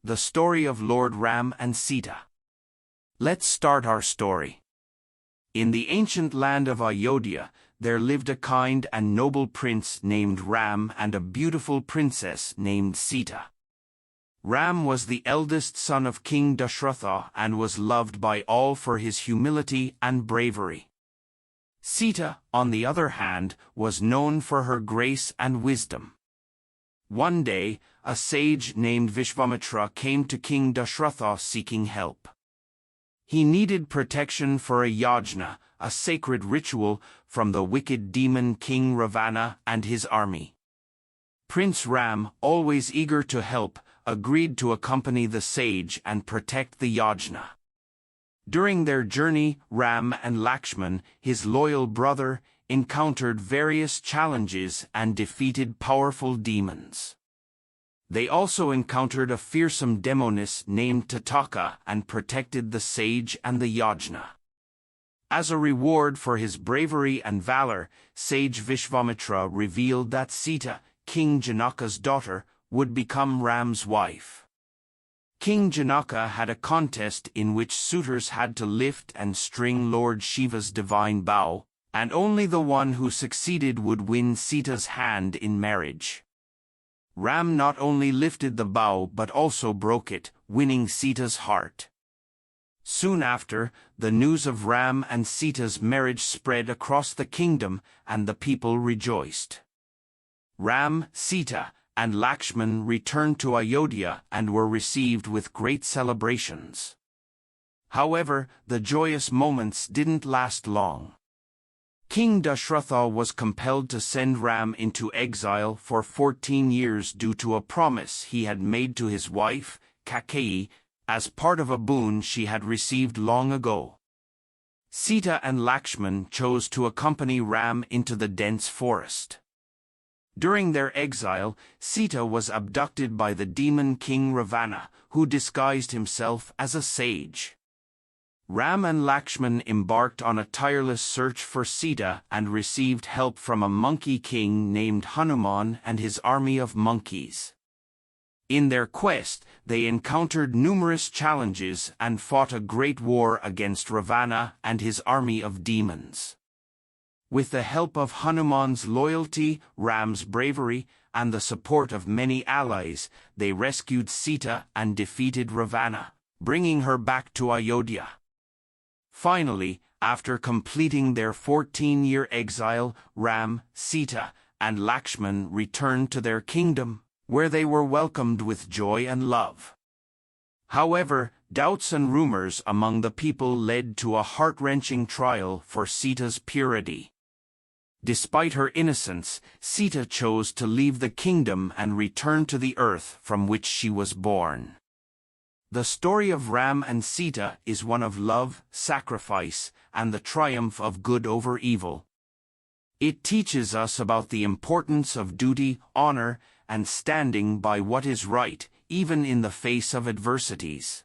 The story of Lord Ram and Sita. Let's start our story. In the ancient land of Ayodhya, there lived a kind and noble prince named Ram and a beautiful princess named Sita. Ram was the eldest son of King Dashratha and was loved by all for his humility and bravery. Sita, on the other hand, was known for her grace and wisdom. One day, a sage named Vishvamitra came to King Dashratha seeking help. He needed protection for a yajna, a sacred ritual, from the wicked demon King Ravana and his army. Prince Ram, always eager to help, agreed to accompany the sage and protect the yajna. During their journey, Ram and Lakshman, his loyal brother, encountered various challenges and defeated powerful demons. They also encountered a fearsome demoness named Tataka and protected the sage and the yajna. As a reward for his bravery and valor, sage Vishvamitra revealed that Sita, King Janaka's daughter, would become Ram's wife. King Janaka had a contest in which suitors had to lift and string Lord Shiva's divine bow, and only the one who succeeded would win Sita's hand in marriage. Ram not only lifted the bow but also broke it, winning Sita's heart. Soon after, the news of Ram and Sita's marriage spread across the kingdom, and the people rejoiced. Ram, Sita, and Lakshman returned to Ayodhya and were received with great celebrations. However, the joyous moments didn't last long. King Dashratha was compelled to send Ram into exile for 14 years due to a promise he had made to his wife, Kaikeyi, as part of a boon she had received long ago. Sita and Lakshman chose to accompany Ram into the dense forest. During their exile, Sita was abducted by the demon King Ravana, who disguised himself as a sage. Ram and Lakshman embarked on a tireless search for Sita and received help from a monkey king named Hanuman and his army of monkeys. In their quest, they encountered numerous challenges and fought a great war against Ravana and his army of demons. With the help of Hanuman's loyalty, Ram's bravery, and the support of many allies, they rescued Sita and defeated Ravana, bringing her back to Ayodhya. Finally, after completing their 14-year exile, Ram, Sita, and Lakshman returned to their kingdom, where they were welcomed with joy and love. However, doubts and rumors among the people led to a heart-wrenching trial for Sita's purity. Despite her innocence, Sita chose to leave the kingdom and return to the earth from which she was born. The story of Ram and Sita is one of love, sacrifice, and the triumph of good over evil. It teaches us about the importance of duty, honor, and standing by what is right, even in the face of adversities.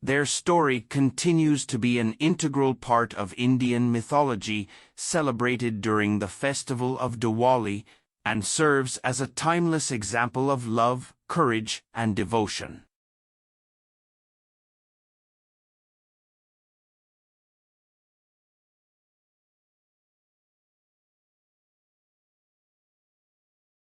Their story continues to be an integral part of Indian mythology, celebrated during the festival of Diwali, and serves as a timeless example of love, courage, and devotion.